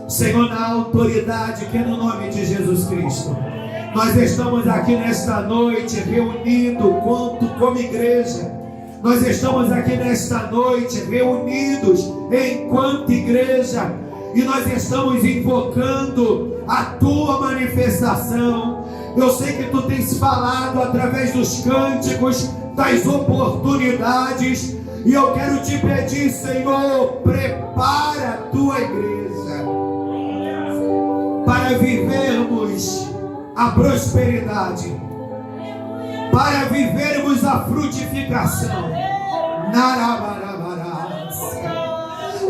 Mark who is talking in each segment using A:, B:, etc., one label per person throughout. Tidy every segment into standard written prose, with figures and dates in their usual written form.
A: Senhor, na autoridade que é no nome de Jesus Cristo, nós estamos aqui nesta noite reunidos como igreja. Nós estamos aqui nesta noite reunidos enquanto igreja, e nós estamos invocando a tua manifestação. Eu sei que tu tens falado através dos cânticos, das oportunidades, e eu quero te pedir, Senhor, prepara a tua igreja para vivermos a prosperidade, para vivermos a frutificação.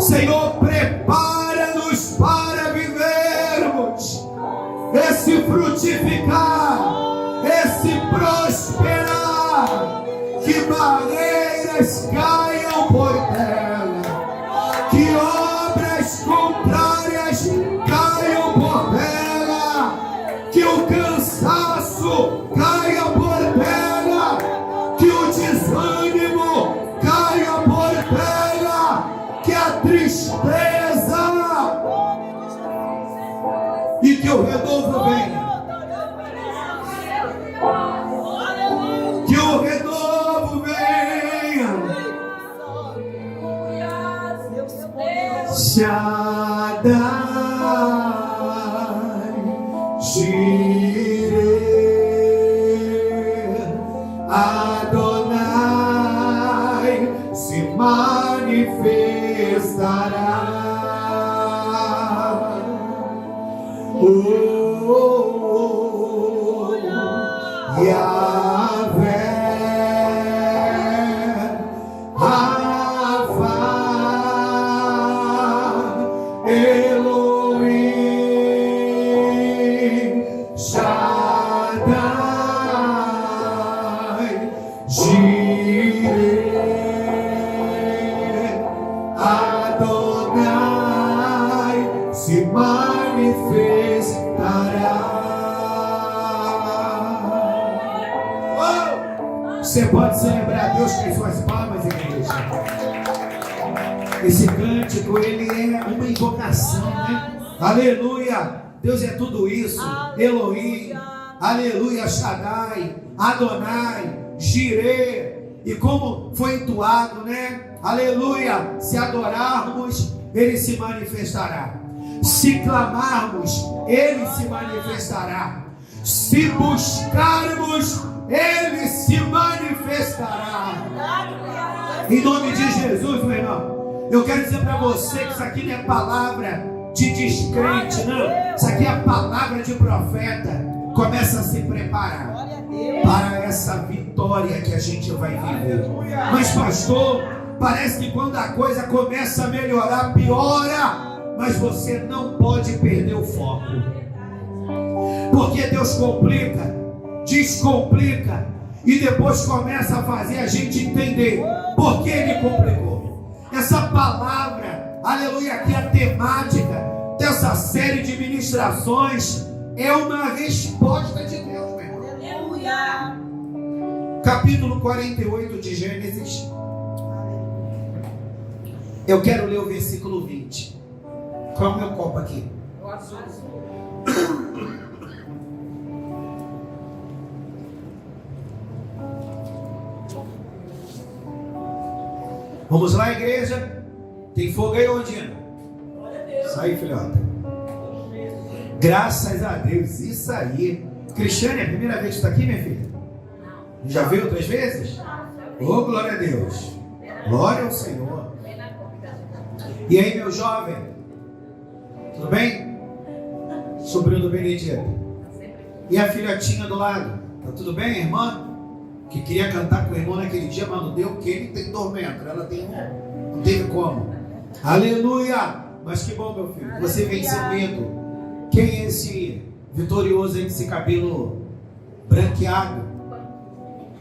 A: Senhor, prepara-nos para vivermos esse frutificar, esse prosperar, que barreiras caiam por terra, que obras contrárias caiam por terra, que o cansaço caia por terra, que o desânimo caia por terra, que a tristeza e que o renovo venha, que o renovo venha. Shaddai, Jireh, Adonai se manifestará. Yahvé, Rafa, Elohim, Shaddai, Jireh, Adonai se manifestará. Você pode celebrar a Deus com suas palmas, igreja. Esse cântico, ele é uma invocação, né? Aleluia! Deus é tudo isso. Elohim, aleluia, Shaddai, Adonai, Jireh. E como foi entoado, né? Aleluia! Se adorarmos, ele se manifestará. Se clamarmos, ele se manifestará. Se buscarmos, ele se manifestará. Em nome de Jesus, meu irmão, eu quero dizer para você que isso aqui não é palavra de descrente, não. Isso aqui é palavra de profeta. Começa a se preparar para essa vitória que a gente vai viver. Mas pastor, parece que quando a coisa começa a melhorar, piora. Mas você não pode perder o foco, porque Deus complica, descomplica, e depois começa a fazer a gente entender por que Ele complicou. Essa palavra, aleluia, aqui a temática dessa série de ministrações é uma resposta de Deus, meu irmão. Aleluia. Capítulo 48 de Gênesis. Eu quero ler o versículo 20. Qual é o meu copo aqui? O azul. Vamos lá, igreja. Tem fogo aí, Ondina? Isso aí, filhota. Graças a Deus, isso aí. Cristiane, é a primeira vez que está aqui, minha filha? Já veio outras vezes? Oh, glória a Deus. Glória ao Senhor. E aí, meu jovem? Tudo bem? Sobrinho do Benedito. E a filhotinha do lado? Tá tudo bem, irmã? Que queria cantar com o irmão naquele dia, mas não deu, porque ele tem tormento. Ela tem não teve como. Aleluia! Mas que bom, meu filho. Você vem servindo. Quem é esse vitorioso aí com esse cabelo branqueado?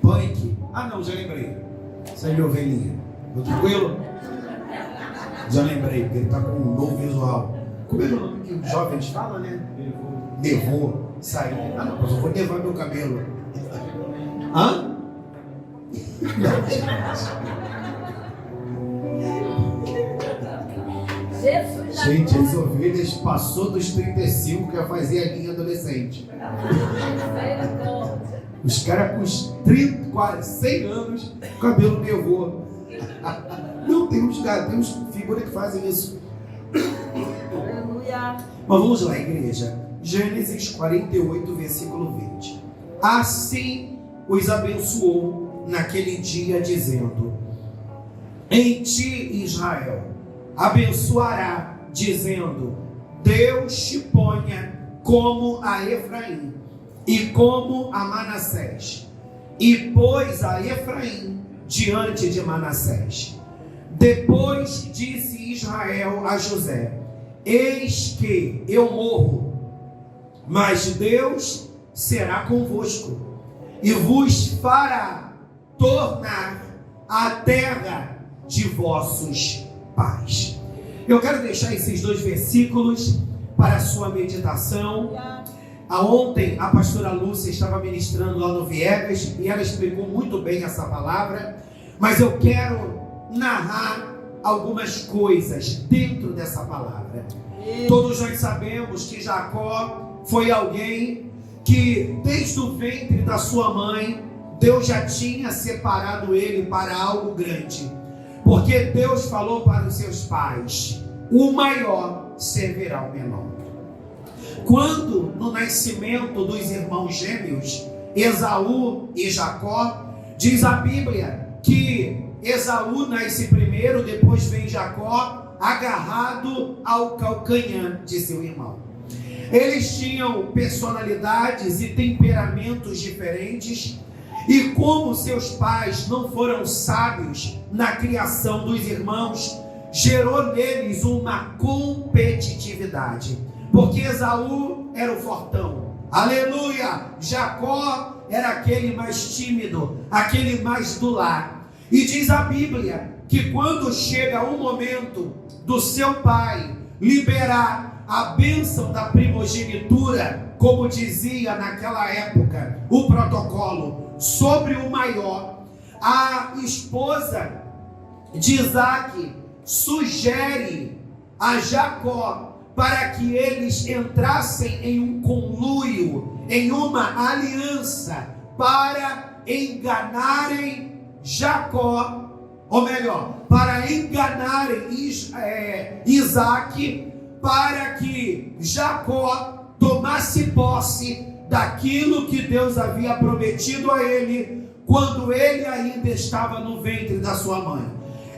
A: Punk. Ah, não, já lembrei. Isso aí, ovelhinha. Tudo tranquilo? Já lembrei, porque ele está com um novo visual. Como é o nome que os jovens falam, né? Nevou, saiu. Ah, não, mas eu vou nevar meu cabelo. Hã? Gente, as ovelhas passou dos 35, que ia fazer a linha adolescente. Os caras com os 30, quase 100 anos, o cabelo nevou. Não, tem uns figuras que fazem isso. Aleluia. Mas vamos lá, igreja. Gênesis 48, versículo 20. Assim os abençoou naquele dia, dizendo: em ti, Israel, abençoará, dizendo: Deus te ponha como a Efraim e como a Manassés. E pôs a Efraim diante de Manassés. Depois disse Israel a José: eis que eu morro, mas Deus será convosco e vos fará tornar a terra de vossos pais. Eu quero deixar esses 2 versículos para a sua meditação. Ontem a pastora Lúcia estava ministrando lá no Viegas e ela explicou muito bem essa palavra, mas eu quero narrar algumas coisas dentro dessa palavra. Todos nós sabemos que Jacó foi alguém que desde o ventre da sua mãe Deus já tinha separado ele para algo grande, porque Deus falou para os seus pais: o maior servirá o menor. Quando no nascimento dos irmãos gêmeos Esaú e Jacó, diz a Bíblia que Esaú nasce primeiro, depois vem Jacó agarrado ao calcanhar de seu irmão. Eles tinham personalidades e temperamentos diferentes, e como seus pais não foram sábios na criação dos irmãos, gerou neles uma competitividade, porque Esaú era o fortão, aleluia, Jacó era aquele mais tímido, aquele mais do lar. E diz a Bíblia que quando chega o momento do seu pai liberar a bênção da primogenitura, como dizia naquela época o protocolo, sobre o maior, a esposa de Isaac sugere a Jacó para que eles entrassem em um conluio, em uma aliança, para enganarem Jacó, ou melhor, para enganarem Isaac, para que Jacó tomasse posse daquilo que Deus havia prometido a ele, quando ele ainda estava no ventre da sua mãe.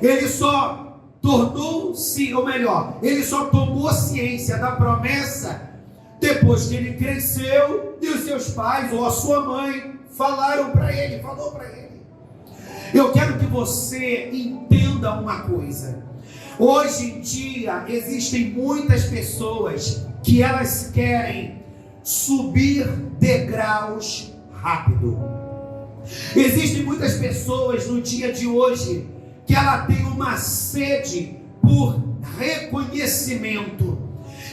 A: Ele só tornou-se, ou melhor, ele só tomou ciência da promessa depois que ele cresceu e os seus pais ou a sua mãe falou para ele. Eu quero que você entenda uma coisa. Hoje em dia existem muitas pessoas que elas querem subir degraus rápido. Existem muitas pessoas no dia de hoje que ela tem uma sede por reconhecimento.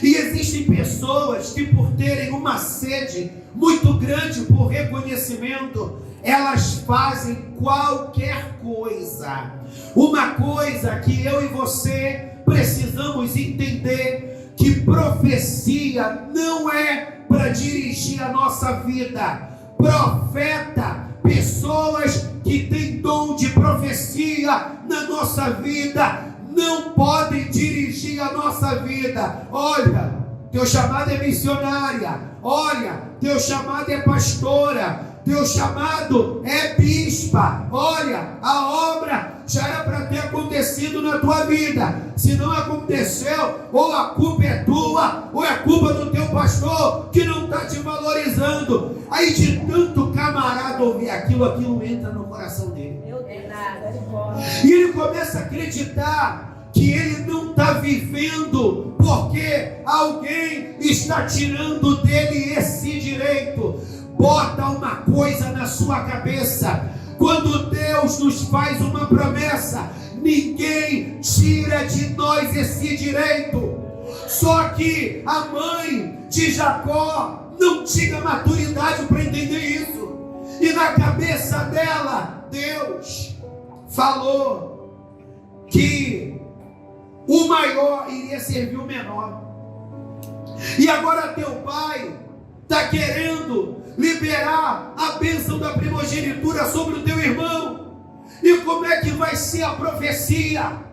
A: E existem pessoas que, por terem uma sede muito grande por reconhecimento, elas fazem qualquer coisa. Uma coisa que eu e você precisamos entender, que profecia não é para dirigir a nossa vida. Profeta, pessoas que têm dom de profecia na nossa vida, não podem dirigir a nossa vida. Olha, teu chamado é missionária. Olha, teu chamado é pastora. Teu chamado é bispa. Olha, a obra já era para ter acontecido na tua vida. Se não aconteceu, ou a culpa é tua, ou é culpa do teu pastor que não está te valorizando. Aí de tanto camarada ouvir aquilo entra no coração dele. E ele começa a acreditar que ele não está vivendo porque alguém está tirando dele esse direito. Bota uma coisa na sua cabeça: quando Deus nos faz uma promessa, ninguém tira de nós esse direito. Só que a mãe de Jacó não tinha maturidade para entender isso, e na cabeça dela Deus falou que o maior iria servir o menor. E agora teu pai está querendo liberar a bênção da primogenitura sobre o teu irmão. E como é que vai ser a profecia?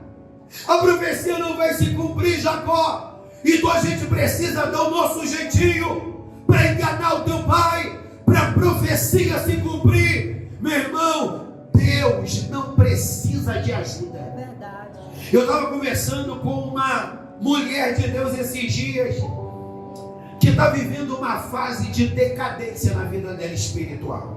A: A profecia não vai se cumprir, Jacó. Então a gente precisa dar o nosso jeitinho para enganar o teu pai, para a profecia se cumprir. Meu irmão, Deus não precisa de ajuda.
B: É verdade.
A: Eu estava conversando com uma mulher de Deus esses dias, que está vivendo uma fase de decadência na vida dela espiritual.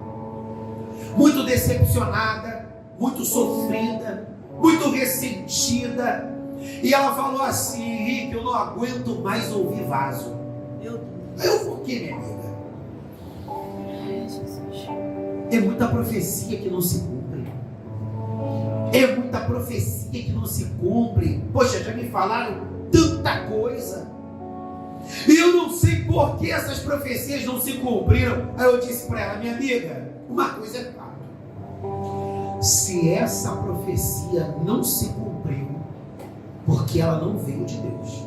A: Muito decepcionada, muito sofrida, muito ressentida. E ela falou assim: Henrique, eu não aguento mais ouvir vaso. Eu por quê, minha amiga? É muita profecia que não se cumpre. É muita profecia que não se cumpre. Poxa, já me falaram tanta coisa. E eu não sei por que essas profecias não se cumpriram. Aí eu disse para ela: minha amiga, uma coisa é fato. Se essa profecia não se cumpriu, porque ela não veio de Deus.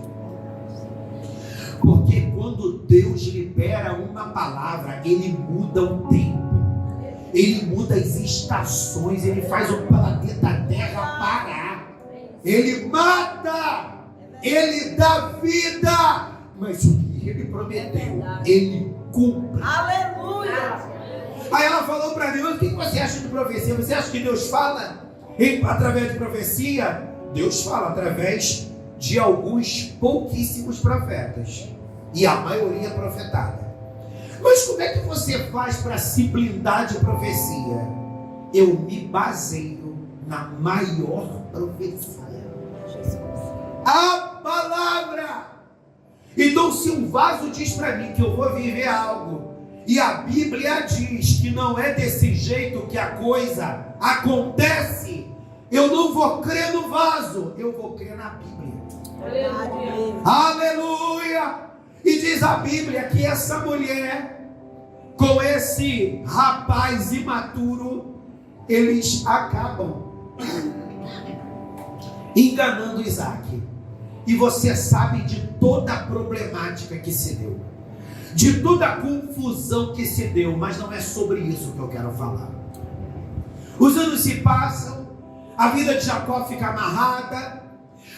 A: Porque quando Deus libera uma palavra, Ele muda o tempo, Ele muda as estações, Ele faz o planeta Terra parar, Ele mata, Ele dá vida, mas o que Ele prometeu, Ele cumpre.
B: Aleluia!
A: Aí ela falou para mim: o que você acha de profecia? Você acha que Deus fala através de profecia? Deus fala através de alguns pouquíssimos profetas, e a maioria profetada. Mas como é que você faz para se blindar de profecia? Eu me baseio na maior profecia, a palavra. Então, se um vaso diz para mim que eu vou viver algo, e a Bíblia diz que não é desse jeito que a coisa acontece, eu não vou crer no vaso, eu vou crer na Bíblia.
B: Aleluia!
A: Aleluia! E diz a Bíblia que essa mulher, com esse rapaz imaturo, eles acabam enganando Isaac. E você sabe de toda a problemática que se deu, de toda a confusão que se deu, mas não é sobre isso que eu quero falar. Os anos se passam, a vida de Jacó fica amarrada.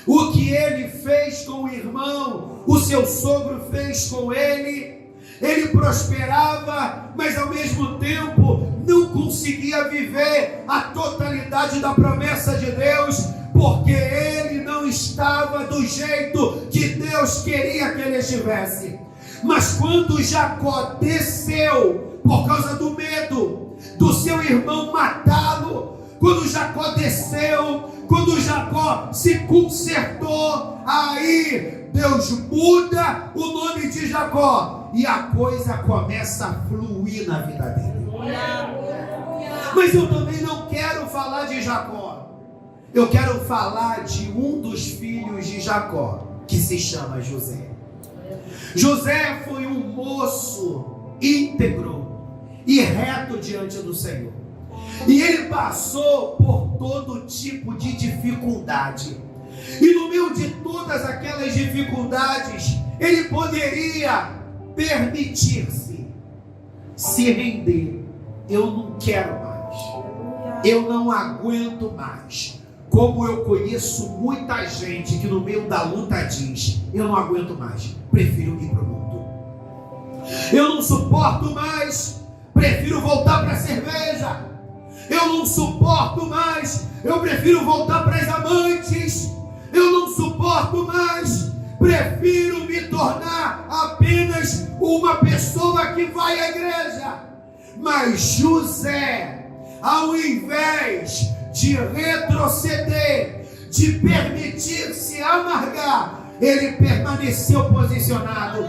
A: O que ele fez com o irmão, o seu sogro fez com ele. Ele prosperava, mas ao mesmo tempo não conseguia viver a totalidade da promessa de Deus, porque ele não estava do jeito que Deus queria que ele estivesse. Mas quando Jacó desceu, por causa do medo do seu irmão matá-lo, quando Jacó desceu, quando Jacó se consertou, aí Deus muda o nome de Jacó e a coisa começa a fluir na vida dele. Mas eu também não quero falar de Jacó, eu quero falar de um dos filhos de Jacó, que se chama José. José foi um moço íntegro e reto diante do Senhor. E ele passou por todo tipo de dificuldade. E no meio de todas aquelas dificuldades, ele poderia permitir-se se render. Eu não quero mais. Eu não aguento mais. Como eu conheço muita gente que no meio da luta diz: eu não aguento mais, prefiro ir para o mundo. Eu não suporto mais, prefiro voltar para a cerveja. Eu não suporto mais, eu prefiro voltar para as amantes. Eu não suporto mais, prefiro me tornar apenas uma pessoa que vai à igreja. Mas José, ao invés de retroceder, de permitir-se amargar, ele permaneceu posicionado.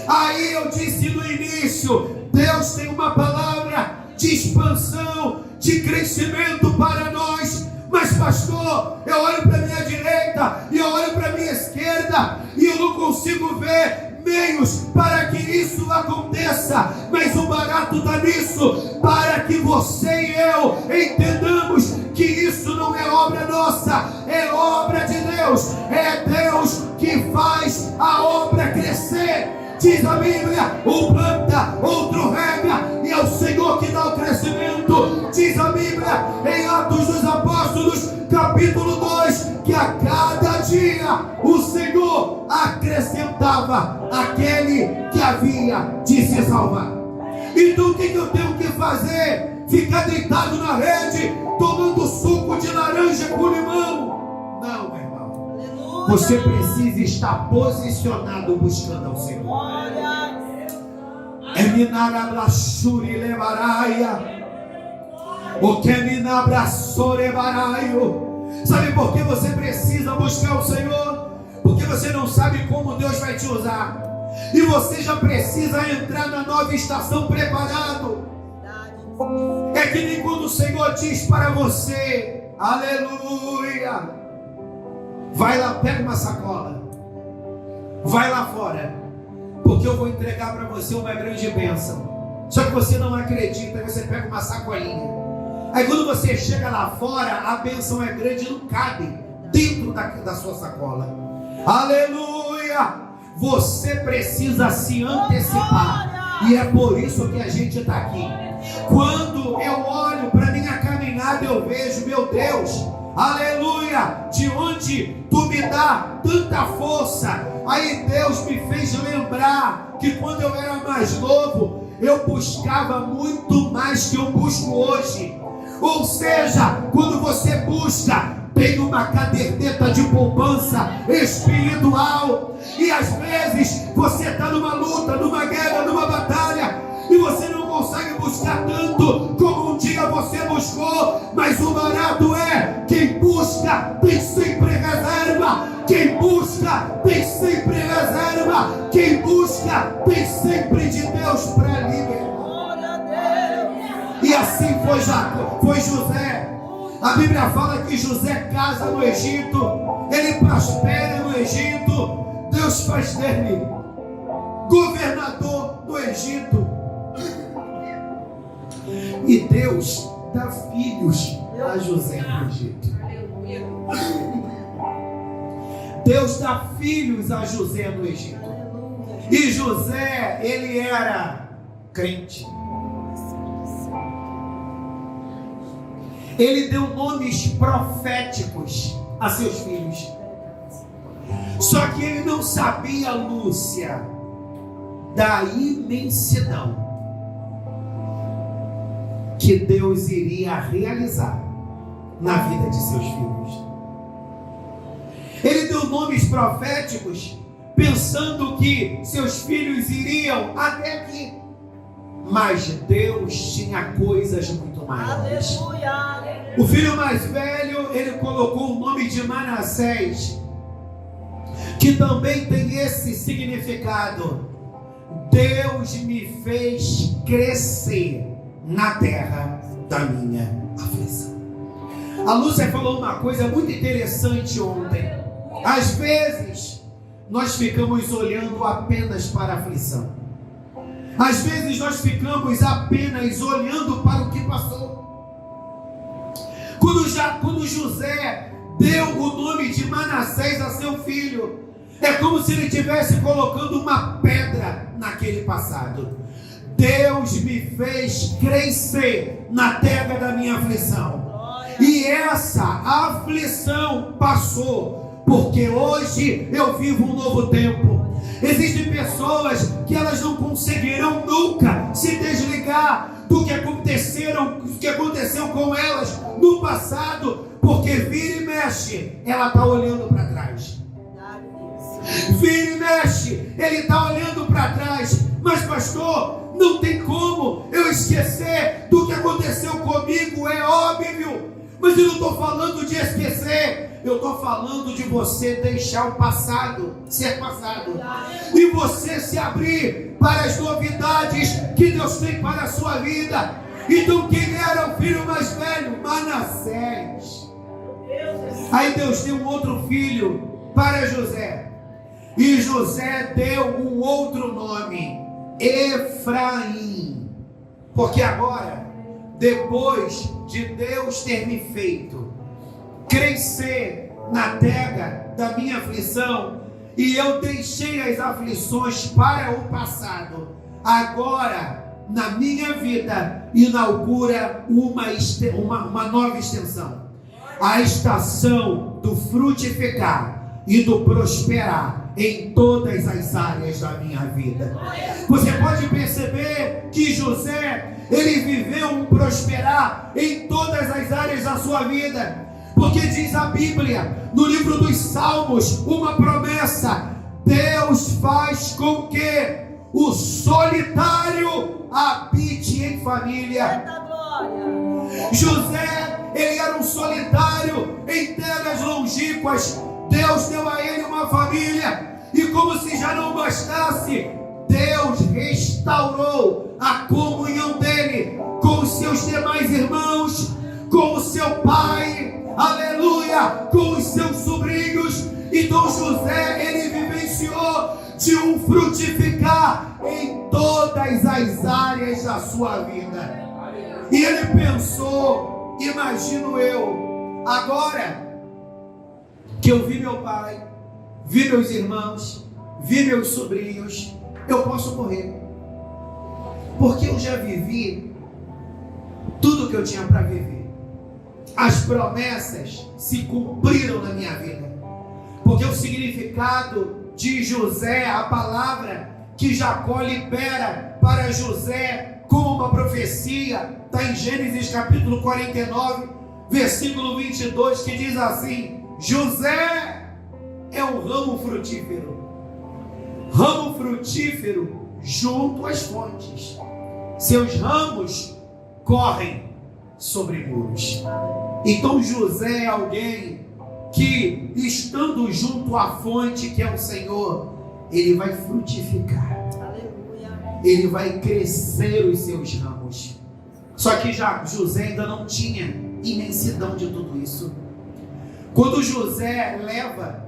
A: Aí eu disse no início, Deus tem uma palavra de expansão, de crescimento para nós. Mas pastor, eu olho para a minha direita e eu olho para a minha esquerda e eu não consigo ver meios para que isso aconteça. Mas o barato está nisso, para que você e eu entendamos que isso não é obra nossa, é obra de Deus. Deus é Deus que faz a obra crescer. Diz a Bíblia, um planta, outro rega, e é o Senhor que dá o crescimento. Diz a Bíblia em Atos dos Apóstolos, capítulo 2, que a cada dia o Senhor acrescentava aquele que havia de se salvar. Então o que eu tenho que fazer? Ficar deitado na rede, tomando suco de laranja com limão? Não, meu irmão.
B: Aleluia.
A: Você precisa estar posicionado buscando ao Senhor.
B: Glória.
A: Eminarablashuri levaraia. O que minabraçore baraio. Sabe por que você precisa buscar o Senhor? Porque você não sabe como Deus vai te usar. E você já precisa entrar na nova estação preparado. É que nem quando o Senhor diz para você: aleluia, vai lá, pega uma sacola, vai lá fora, porque eu vou entregar para você uma grande bênção. Só que você não acredita, você pega uma sacolinha. Aí quando você chega lá fora, a bênção é grande e não cabe dentro da sua sacola. Aleluia! Você precisa se antecipar. E é por isso que a gente está aqui. Quando eu olho para minha caminhada, eu vejo, meu Deus, aleluia, de onde tu me dá tanta força. Aí Deus me fez lembrar que quando eu era mais novo, eu buscava muito mais que eu busco hoje. Ou seja, quando você busca, tem uma caderneta de poupança espiritual. E às vezes você está numa luta, numa guerra, numa batalha, e você não consegue buscar tanto como um dia você buscou. Mas o barato é: quem busca tem sempre reserva. Quem busca tem sempre reserva. Quem busca tem sempre de Deus para libertar. E assim foi José. A Bíblia fala que José casa no Egito, ele prospera no Egito. Deus faz dele governador do Egito. E Deus dá filhos a José no Egito. Deus dá filhos a José no Egito. E José, ele era crente. Ele deu nomes proféticos a seus filhos. Só que ele não sabia, Lúcia, da imensidão que Deus iria realizar na vida de seus filhos. Ele deu nomes proféticos pensando que seus filhos iriam até aqui. Mas Deus tinha coisas muito maiores.
B: Aleluia.
A: O filho mais velho, ele colocou o nome de Manassés, que também tem esse significado: Deus me fez crescer na terra da minha aflição. A Lúcia falou uma coisa muito interessante ontem. Às vezes nós ficamos olhando apenas para a aflição. Às vezes nós ficamos apenas olhando para o que passou. Quando José deu o nome de Manassés a seu filho, é como se ele estivesse colocando uma pedra naquele passado. Deus me fez crescer na terra da minha aflição. E essa aflição passou, porque hoje eu vivo um novo tempo. Existem pessoas que elas não conseguirão nunca se desligar do que aconteceu com elas no passado, porque vira e mexe, ela está olhando para trás. Vira e mexe, ele está olhando para trás. Mas pastor, não tem como eu esquecer do que aconteceu comigo, é óbvio. Mas eu não estou falando de esquecer, eu estou falando de você deixar o passado ser passado e você se abrir para as novidades que Deus tem para a sua vida. Então quem era o filho mais velho? Manassés. Aí Deus deu um outro filho para José, e José deu um outro nome, Efraim. Porque agora, depois de Deus ter me feito crescer na adega da minha aflição, e eu deixei as aflições para o passado. Agora, na minha vida, inaugura uma nova extensão. A estação do frutificar e do prosperar em todas as áreas da minha vida. Você pode perceber que José, ele viveu um prosperar em todas as áreas da sua vida. Porque diz a Bíblia, no livro dos Salmos, uma promessa: Deus faz com que o solitário habite em família. José, ele era um solitário em terras longínquas. Deus deu a ele uma família, e como se já não bastasse, Deus restaurou a comunhão dele com os seus demais irmãos, com o seu pai, aleluia, com os seus sobrinhos. Então José, ele vivenciou de um frutificar em todas as áreas da sua vida. E ele pensou, imagino eu, agora que eu vi meu pai, vi meus irmãos, vi meus sobrinhos, eu posso morrer, porque eu já vivi tudo que eu tinha para viver. As promessas se cumpriram na minha vida, porque o significado de José, a palavra que Jacó libera para José como uma profecia, está em Gênesis capítulo 49, versículo 22, que diz assim: José é um ramo frutífero junto às fontes, seus ramos correm sobre muros. Então José é alguém que, estando junto à fonte que é o Senhor, ele vai frutificar. Aleluia. Ele vai crescer os seus ramos. Só que já José ainda não tinha imensidão de tudo isso. Quando José leva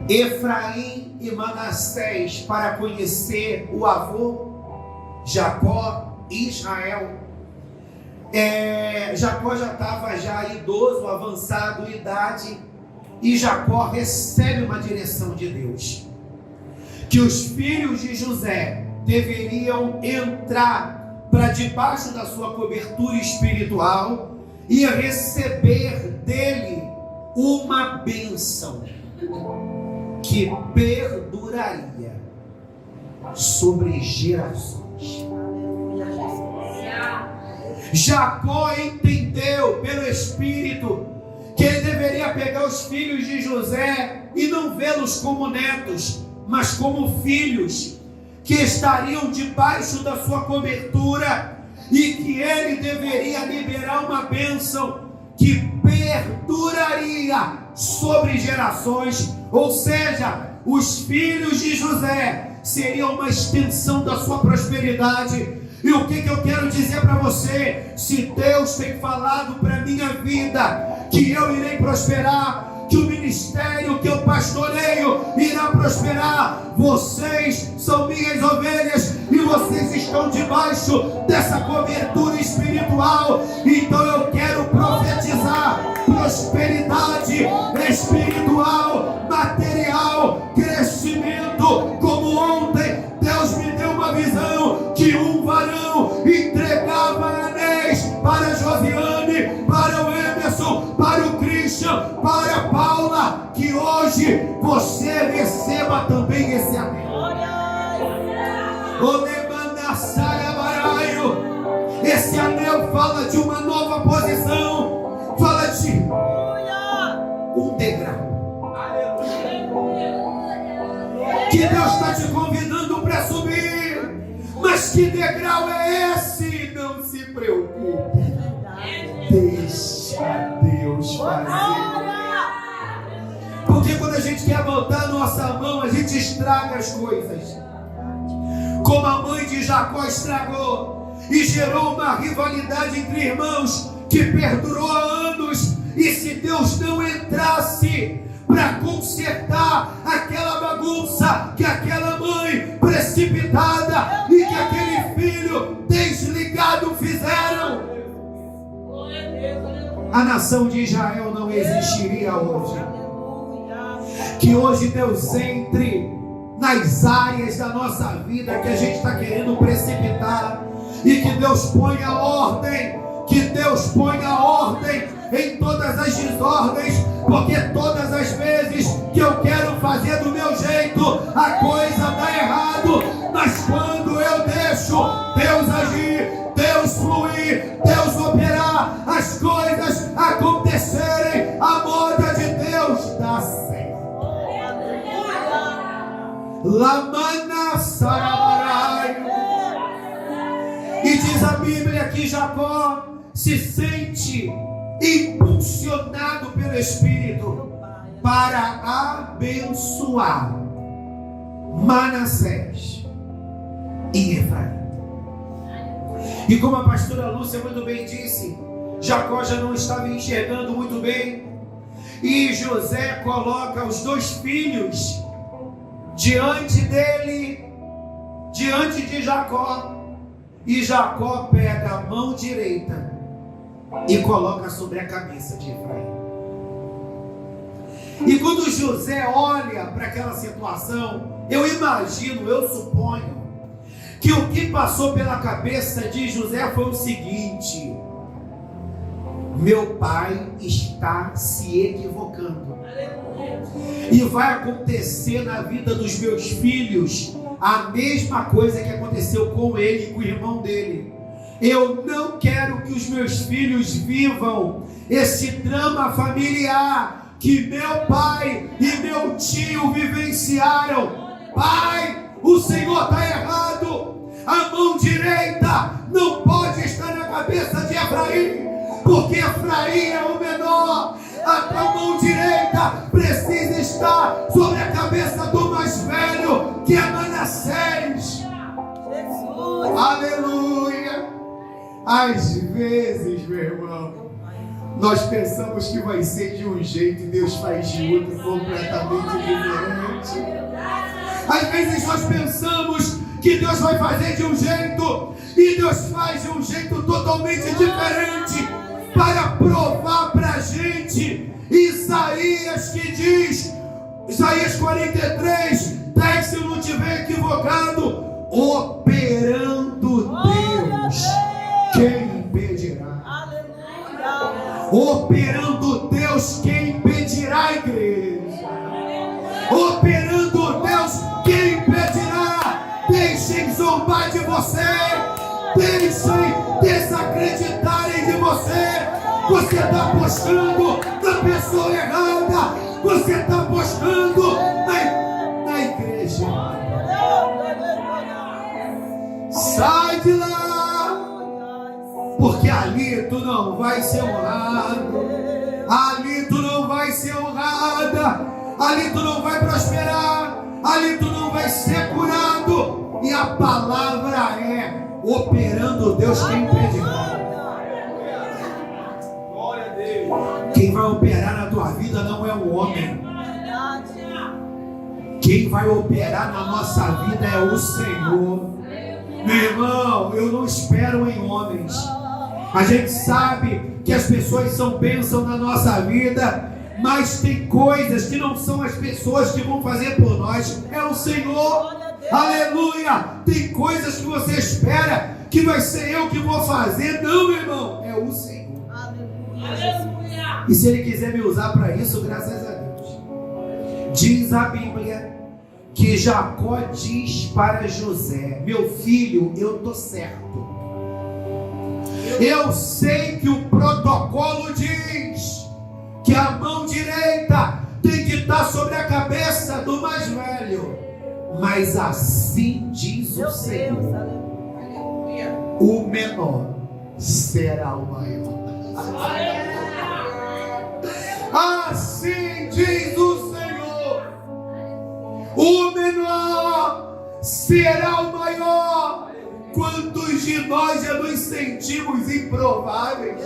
A: Efraim e Manassés para conhecer o avô Jacó e Israel, Jacó já estava idoso, avançado em idade, e Jacó recebe uma direção de Deus, que os filhos de José deveriam entrar para debaixo da sua cobertura espiritual e receber dele uma bênção que perduraria sobre gerações. Jacó entendeu pelo Espírito que ele deveria pegar os filhos de José e não vê-los como netos, mas como filhos que estariam debaixo da sua cobertura, e que ele deveria liberar uma bênção que perduraria sobre gerações. Ou seja, os filhos de José seriam uma extensão da sua prosperidade. E o que eu quero dizer para você? Se Deus tem falado para a minha vida que eu irei prosperar, que o ministério que eu pastoreio irá prosperar, vocês são minhas ovelhas e vocês estão debaixo dessa cobertura espiritual. Então eu quero profetizar prosperidade espiritual, material, crescimento. Como ontem Deus me deu uma visão que um varão entregava anéis para Josiane, para o Emerson, para o Christian, para a Paula, que hoje você receba também esse anel. Esse anel fala de uma nova posição, fala de um degrau que Deus está te convidando para subir. Mas que degrau é esse? Não se preocupe, deixa Deus fazer. Porque quando a gente quer botar a nossa mão, a gente estraga as coisas, como a mãe de Jacó estragou, e gerou uma rivalidade entre irmãos que perdurou há anos. E se Deus não entrasse para consertar aquela bagunça que aquela mãe precipitada e que aquele filho desligado fizeram, a nação de Israel não existiria hoje. Que hoje Deus entre nas áreas da nossa vida que a gente está querendo precipitar, e que Deus ponha ordem, que Deus ponha ordem em todas as desordens, porque todas as vezes que eu quero fazer do meu jeito, a coisa dá errado. Mas quando eu deixo Deus agir, Deus fluir, Deus operar, as coisas acontecerem, a moda de Deus dá certo. Lamana Sararai. E diz a Bíblia que Jacó se sente impulsionado pelo Espírito para abençoar Manassés e Efraim. E como a pastora Lúcia muito bem disse, Jacó já não estava enxergando muito bem, e José coloca os dois filhos diante dele, diante de Jacó, e Jacó pega a mão direita e coloca sobre a cabeça de Efraim. E quando José olha para aquela situação, eu imagino, eu suponho, que o que passou pela cabeça de José foi o seguinte: meu pai está se equivocando, e vai acontecer na vida dos meus filhos a mesma coisa que aconteceu com ele e com o irmão dele. Eu não quero que os meus filhos vivam esse drama familiar que meu pai e meu tio vivenciaram. Pai, o Senhor está errado. A mão direita não pode estar na cabeça de Efraim, porque Efraim é o menor. A mão direita precisa estar sobre a cabeça do mais velho, que é Manassés. Jesus. Aleluia. Às vezes, meu irmão, nós pensamos que vai ser de um jeito e Deus faz de outro completamente diferente. Às vezes nós pensamos que Deus vai fazer de um jeito e Deus faz de um jeito totalmente diferente, para provar para a gente Isaías, que diz, Isaías 43, 10, se eu não estiver equivocado: operando Deus, quem impedirá? Operando Deus, quem impedirá, a igreja? Operando Deus, quem impedirá? Deixem zombar de você, deixem desacreditarem de você. Você está apostando na pessoa errada, você está apostando na igreja. Sai de lá, porque ali tu não vai ser honrado, ali tu não vai ser honrada, ali tu não vai prosperar, ali tu não vai ser curado. E a palavra é: operando Deus, quem impedirá? Quem vai operar na tua vida não é o homem. Quem vai operar na nossa vida é o Senhor. Meu irmão, eu não espero em homens. A gente sabe que as pessoas são bênção na nossa vida, mas tem coisas que não são as pessoas que vão fazer por nós, é o Senhor. Aleluia. Tem coisas que você espera que vai ser eu que vou fazer. Não, meu irmão, é o Senhor. Aleluia. E se Ele quiser me usar para isso, graças a Deus. Diz a Bíblia que Jacó diz para José: meu filho, eu estou certo. Eu sei que o protocolo diz que a mão direita tem que estar sobre a cabeça do mais velho, mas assim diz o Senhor: o menor será o maior. Assim diz o Senhor: o menor será o maior. Quantos de nós já nos sentimos improváveis?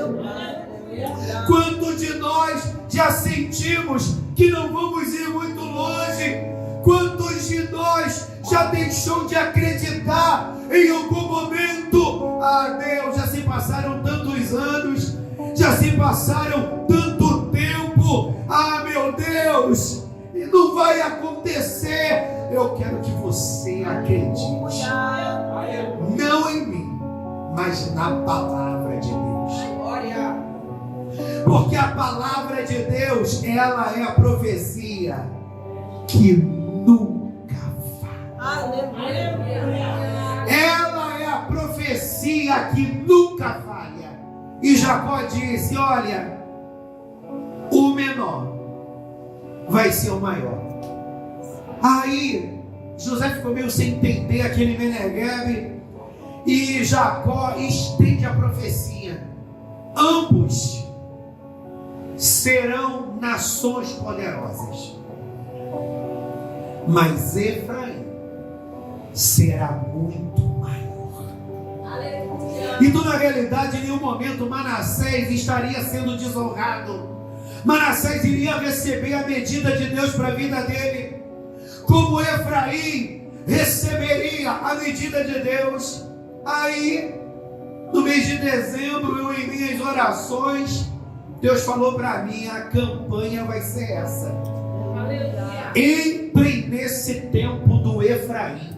A: Quantos de nós já sentimos que não vamos ir muito longe? Quantos de nós já deixou de acreditar em algum momento? Ah, Deus, já se passaram tantos anos, já se passaram tanto tempo. Ah, meu Deus, não vai acontecer. Eu quero que você acredite, não em mim, mas na palavra de Deus. Porque a palavra de Deus, ela é a profecia que nunca falha. Ela é a profecia que nunca falha. E Jacó disse: olha, o menor vai ser o maior. Aí José ficou meio sem entender aquele Meneghebe, e Jacó estende a profecia: ambos serão nações poderosas, mas Efraim será muito maior. Então, na realidade, em nenhum momento Manassés estaria sendo desonrado. Manassés iria receber a medida de Deus para a vida dele, como Efraim receberia a medida de Deus. Aí, no mês de dezembro, eu em minhas orações, Deus falou para mim: a campanha vai ser essa. Entrem nesse tempo do Efraim.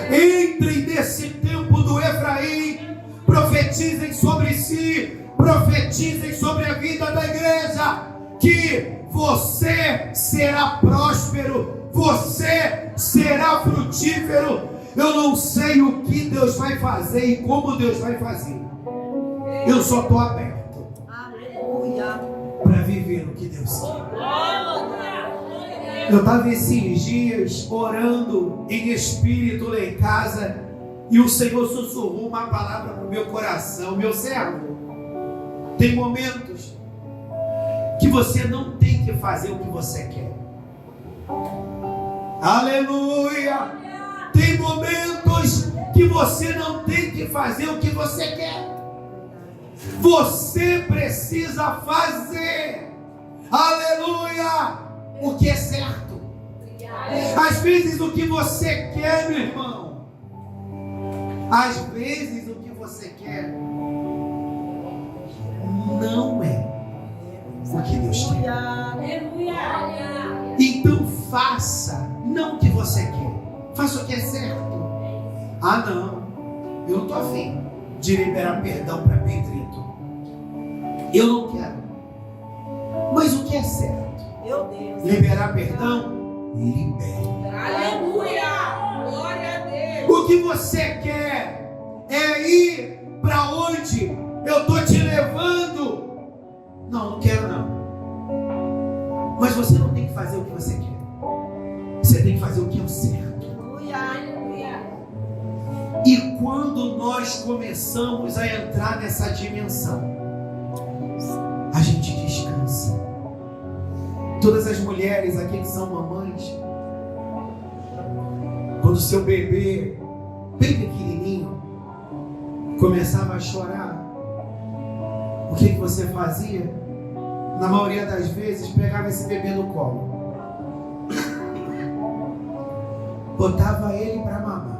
A: Entrem nesse tempo do Efraim. Profetizem sobre si, profetizem sobre a vida da igreja, que você será próspero, você será frutífero. Eu não sei o que Deus vai fazer e como Deus vai fazer. Eu só estou aberto para viver o que Deus quer. Eu estava esses dias orando em espírito lá em casa, e o Senhor sussurrou uma palavra para o meu coração: meu servo, tem momentos que você não tem que fazer o que você quer. Aleluia! Tem momentos que você não tem que fazer o que você quer. Você precisa fazer, aleluia, o que é certo. Às vezes o que você quer, meu irmão, às vezes o que você quer não é o que Deus quer. Então faça não o que você quer, faça o que é certo. Ah, não, eu estou afim de liberar perdão para Pedrito. Eu não quero. Mas o que é certo?
B: Meu Deus.
A: Liberar perdão? Libere.
B: Aleluia! Glória a Deus.
A: O que você quer é ir para onde eu estou te levando? Não, não quero não. Mas você não tem que fazer o que você quer. Você tem que fazer o que é o certo.
B: Aleluia.
A: E quando nós começamos a entrar nessa dimensão, a gente descansa. Todas as mulheres aqui que são mamães, quando seu bebê, bem pequenininho, começava a chorar, o que você fazia? Na maioria das vezes, pegava esse bebê no colo, botava ele para mamar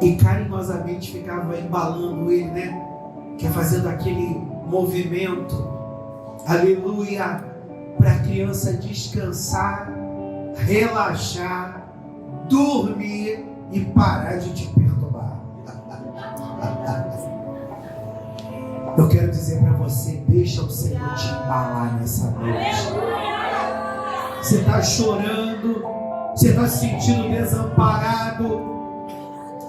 A: e carinhosamente ficava embalando ele, né? Que é fazendo aquele movimento, aleluia, para a criança descansar, relaxar, dormir e parar de te perturbar. Eu quero dizer para você: deixa o Senhor te embalar nessa noite. Você está chorando, você está se sentindo desamparado,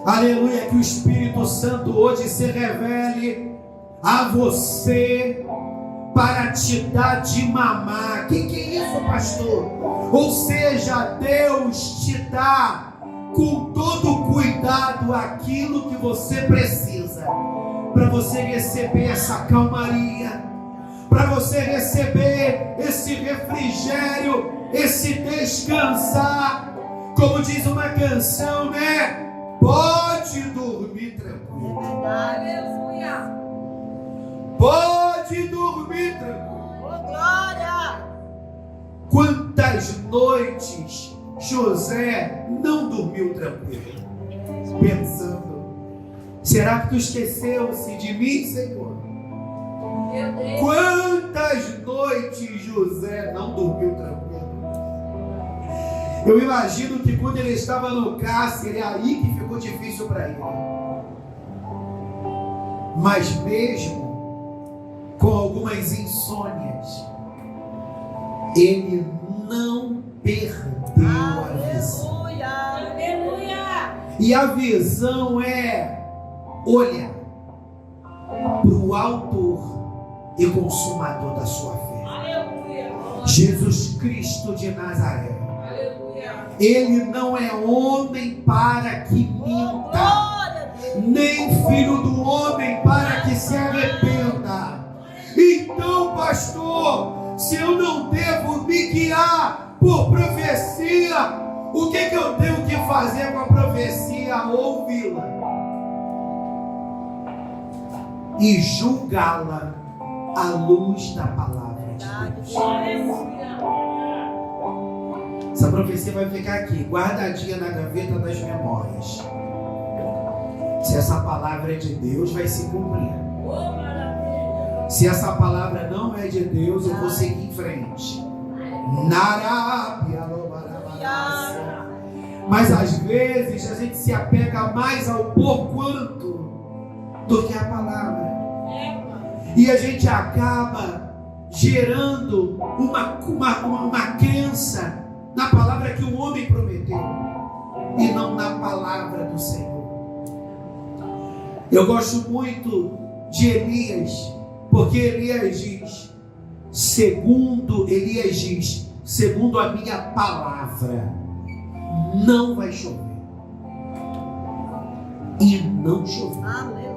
A: aleluia, que o Espírito Santo hoje se revele a você para te dar de mamar. Que é isso, pastor? Ou seja, Deus te dá com todo cuidado aquilo que você precisa para você receber essa calmaria, para você receber esse refrigério, esse descansar. Como diz uma canção, né? Pode dormir tranquilo.
B: Aleluia.
A: Pode dormir tranquilo.
B: Oh, glória.
A: Quantas noites José não dormiu tranquilo, pensando: será que tu esqueceu-se de mim, Senhor?
B: Meu Deus.
A: Quantas noites José não dormiu tranquilo? Eu imagino que quando ele estava no cárcere, é aí que ficou difícil para ele. Mas mesmo com algumas insônias, ele não perdeu a visão.
B: Aleluia.
A: E a visão é olhar para o autor e consumador da sua fé,
B: Aleluia.
A: Jesus Cristo de Nazaré.
B: Aleluia.
A: Ele não é homem para que minta,
B: Glória a Deus.
A: nem filho do homem para que se arrependa. Então, pastor, se eu não devo me guiar por profecia, o que eu tenho que fazer com a profecia? Ouvi-la e julgá-la à luz da palavra de Deus.
B: Aleluia.
A: Essa profecia vai ficar aqui, guardadinha na gaveta das memórias. Se essa palavra é de Deus, vai se cumprir.
B: Oh, maravilha.
A: Se essa palavra não é de Deus, eu vou seguir em frente. Mas às vezes a gente se apega mais ao porquanto do que a palavra. E a gente acaba gerando uma crença na palavra que o homem prometeu e não na palavra do Senhor. Eu gosto muito de Elias, porque Elias diz, segundo a minha palavra, não vai chover. E não choveu.
B: Aleluia.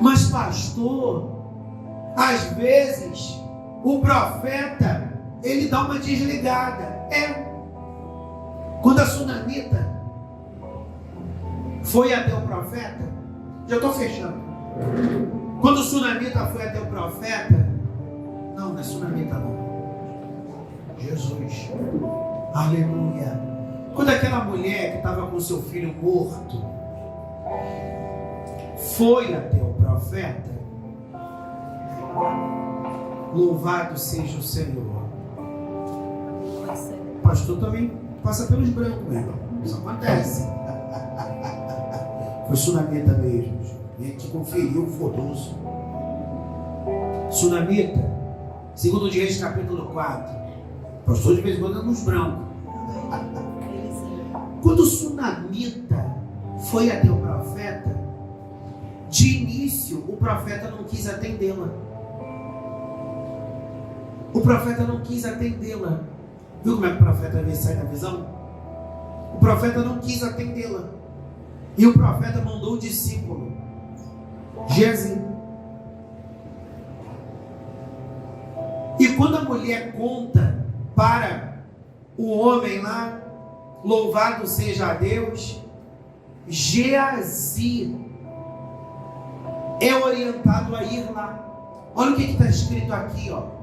A: Mas pastor, às vezes o profeta ele dá uma desligada. Quando a sunamita foi até o profeta, já estou fechando. Quando o sunamita foi até o profeta, não é sunamita não, Jesus, aleluia. Quando aquela mulher que estava com seu filho morto foi até o profeta, louvado seja o Senhor. O pastor também passa pelos brancos, meu irmão. Isso acontece. Foi sunamita mesmo. Vem aqui conferir o fodoso. Sunamita, 2 de Reis, capítulo 4. O pastor de vez em quando anda nos brancos. Quando o sunamita foi até o profeta, de início o profeta não quis atendê-la. O profeta não quis atendê-la. Viu como é que o profeta às vezes sai da visão? O profeta não quis atendê-la. E o profeta mandou o discípulo, Geazi. E quando a mulher conta para o homem lá, louvado seja a Deus, Geazi é orientado a ir lá. Olha o que está escrito aqui, ó.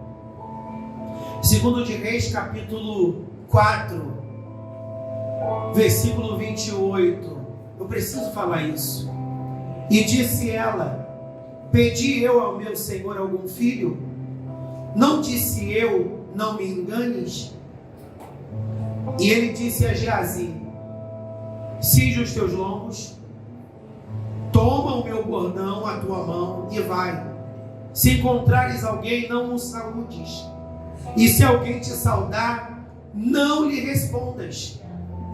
A: 2 de Reis, capítulo 4, versículo 28. Eu preciso falar isso. E disse ela: pedi eu ao meu senhor algum filho? Não disse eu, não me enganes? E ele disse a Geazi: cinge os teus lombos, toma o meu bordão à tua mão e vai. Se encontrares alguém, não o saúdes. E se alguém te saudar, não lhe respondas.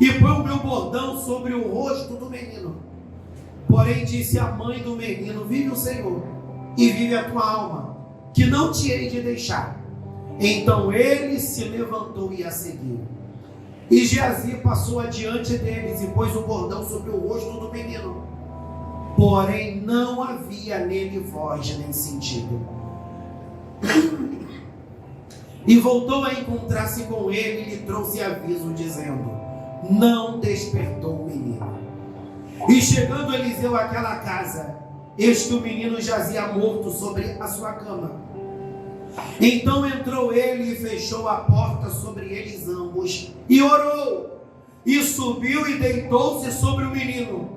A: E põe o meu bordão sobre o rosto do menino. Porém disse a mãe do menino: vive o Senhor, e vive a tua alma, que não te hei de deixar. Então ele se levantou e a seguiu. E Geazi passou adiante deles e pôs o bordão sobre o rosto do menino. Porém não havia nele voz nem sentido. E voltou a encontrar-se com ele e lhe trouxe aviso, dizendo: não despertou o menino. E chegando Eliseu àquela casa, eis que o menino jazia morto sobre a sua cama. Então entrou ele e fechou a porta sobre eles ambos, e orou, e subiu e deitou-se sobre o menino,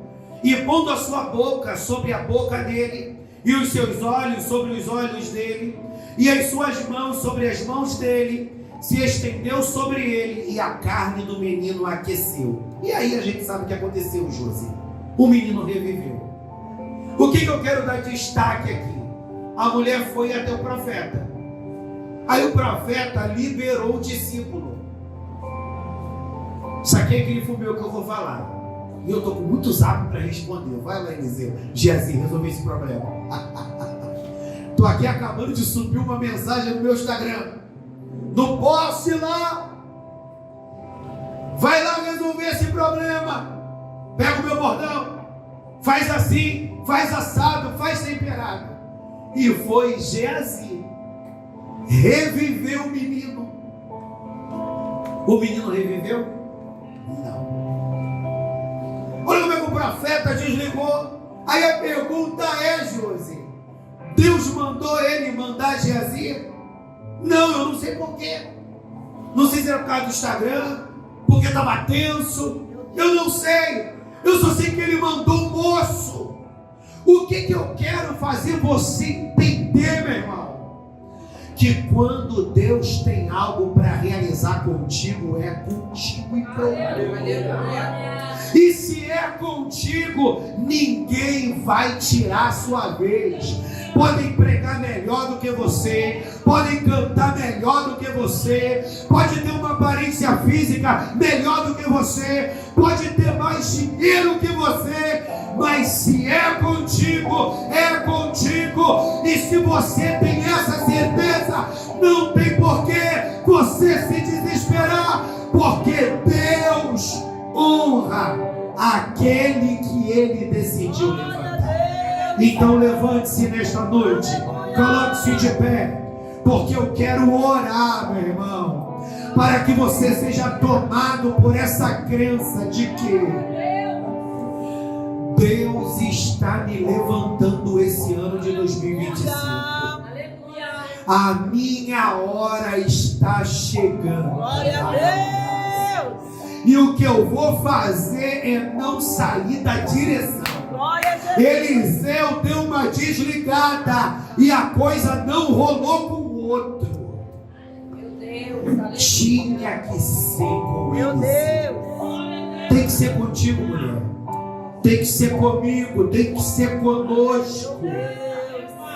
A: e pondo a sua boca sobre a boca dele, e os seus olhos sobre os olhos dele, e as suas mãos sobre as mãos dele, se estendeu sobre ele, e a carne do menino aqueceu. E aí a gente sabe o que aconteceu, Josi. O menino reviveu. O que eu quero dar destaque aqui? A mulher foi até o profeta. Aí o profeta liberou o discípulo. Saquei aquele fumeu que eu vou falar. E eu estou com muito zap para responder. Vai lá, Eliseu. Geazi, resolver esse problema. Estou aqui acabando de subir uma mensagem no meu Instagram. Não posso ir lá. Vai lá resolver esse problema. Pega o meu bordão. Faz assim, faz assado, faz temperado. E foi Geazi. Reviveu o menino. O menino reviveu? Não. Olha como é que o profeta desligou. Aí a pergunta é, Josi, Deus mandou ele mandar Geazi? Não, eu não sei porquê. Não sei se era por causa do Instagram, porque estava tenso. Eu não sei. Eu só sei que ele mandou o moço. O que eu quero fazer você entender, meu irmão? Que quando Deus tem algo para realizar contigo, é contigo e pronto. E se é contigo, ninguém vai tirar a sua vez. Podem pregar melhor do que você, podem cantar melhor do que você, pode ter uma aparência física melhor do que você, pode ter mais dinheiro que você, mas se é contigo, é contigo. E se você tem essa certeza, não tem por que você se desesperar, porque Deus honra aquele que ele decidiu levantar. Então levante-se nesta noite, coloque-se de pé, porque eu quero orar, meu irmão, para que você seja tomado por essa crença de que Deus está me levantando esse ano de 2025. A minha hora está chegando.
B: Glória a Deus.
A: E o que eu vou fazer é não sair da direção. Eliseu deu uma desligada e a coisa não rolou com o outro.
B: Meu Deus,
A: tinha que ser com
B: meu
A: Eliseu.
B: Deus.
A: Tem que ser contigo, mulher. Tem que ser comigo, tem que ser conosco.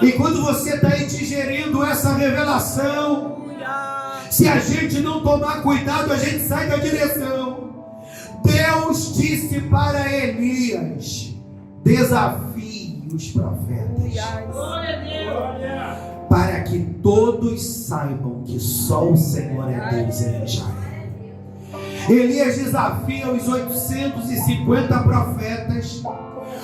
A: E quando você está aí digerindo essa revelação, se a gente não tomar cuidado, a gente sai da direção. Deus disse para Elias: desafie os profetas, para que todos saibam que só o Senhor é Deus em Israel. Elias desafia os 850 profetas.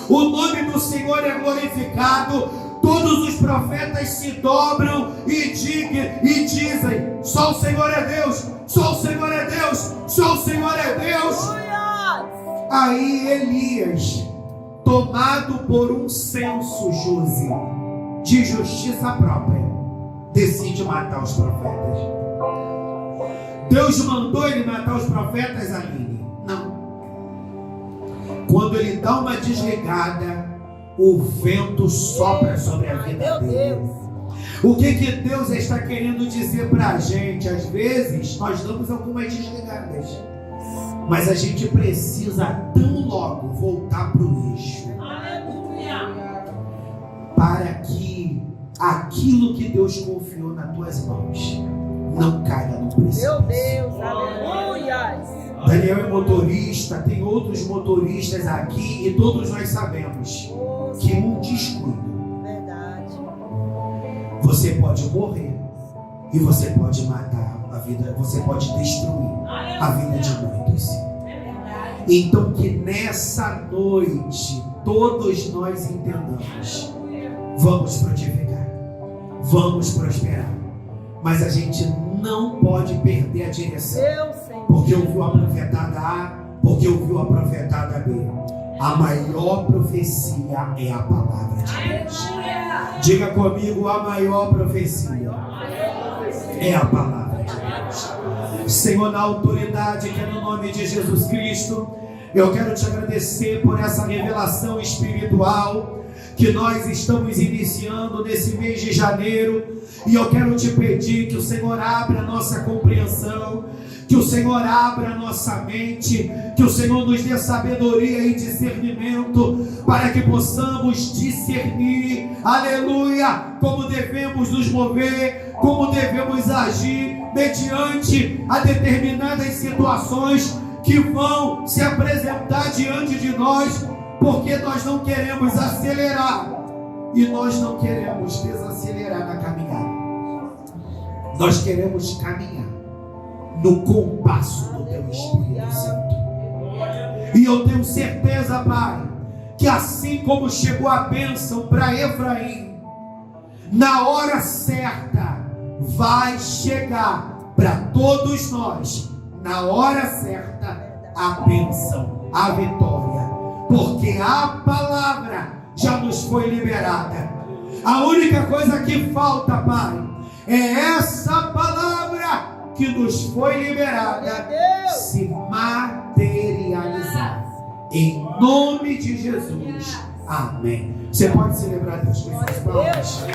A: O nome do Senhor é glorificado. Todos os profetas se dobram e dizem: só o Senhor é Deus, só o Senhor é Deus, só o Senhor é Deus. Aí Elias, tomado por um senso, Josi, de justiça própria, decide matar os profetas. Deus mandou ele matar os profetas, Aline? Não. Quando ele dá uma desligada, o vento sopra sobre a vida dele. O que Deus está querendo dizer para a gente? Às vezes nós damos algumas desligadas, mas a gente precisa tão logo voltar para o eixo, para que aquilo que Deus confiou nas tuas mãos não caia no precipício.
B: Meu Deus, aleluia.
A: Daniel é motorista, tem outros motoristas aqui e todos nós sabemos que um descuido, você pode morrer e você pode matar a vida, você pode destruir a vida de muitos. Então que nessa noite todos nós entendamos: vamos frutificar, vamos prosperar, mas a gente não pode perder a direção, porque ouviu a profetada A, porque ouviu a profetada B. A maior profecia é a palavra de Deus. Diga comigo: a maior profecia é a palavra de Deus. Senhor, na autoridade que é no nome de Jesus Cristo, Eu quero te agradecer por essa revelação espiritual que nós estamos iniciando nesse mês de janeiro. E eu quero te pedir que o Senhor abra a nossa compreensão, que o Senhor abra a nossa mente, que o Senhor nos dê sabedoria e discernimento para que possamos discernir, aleluia, como devemos nos mover, como devemos agir mediante a determinadas situações que vão se apresentar diante de nós, porque nós não queremos acelerar e nós não queremos desacelerar na caminhada. Nós queremos caminhar no compasso do Teu Espírito Santo. E eu tenho certeza, Pai, que assim como chegou a bênção para Efraim, na hora certa vai chegar para todos nós, na hora certa, a bênção, a vitória, porque a palavra já nos foi liberada. A única coisa que falta, Pai, é essa palavra que nos foi liberada se materializar. Em nome de Jesus. Amém. Você pode celebrar Deus com suas palmas.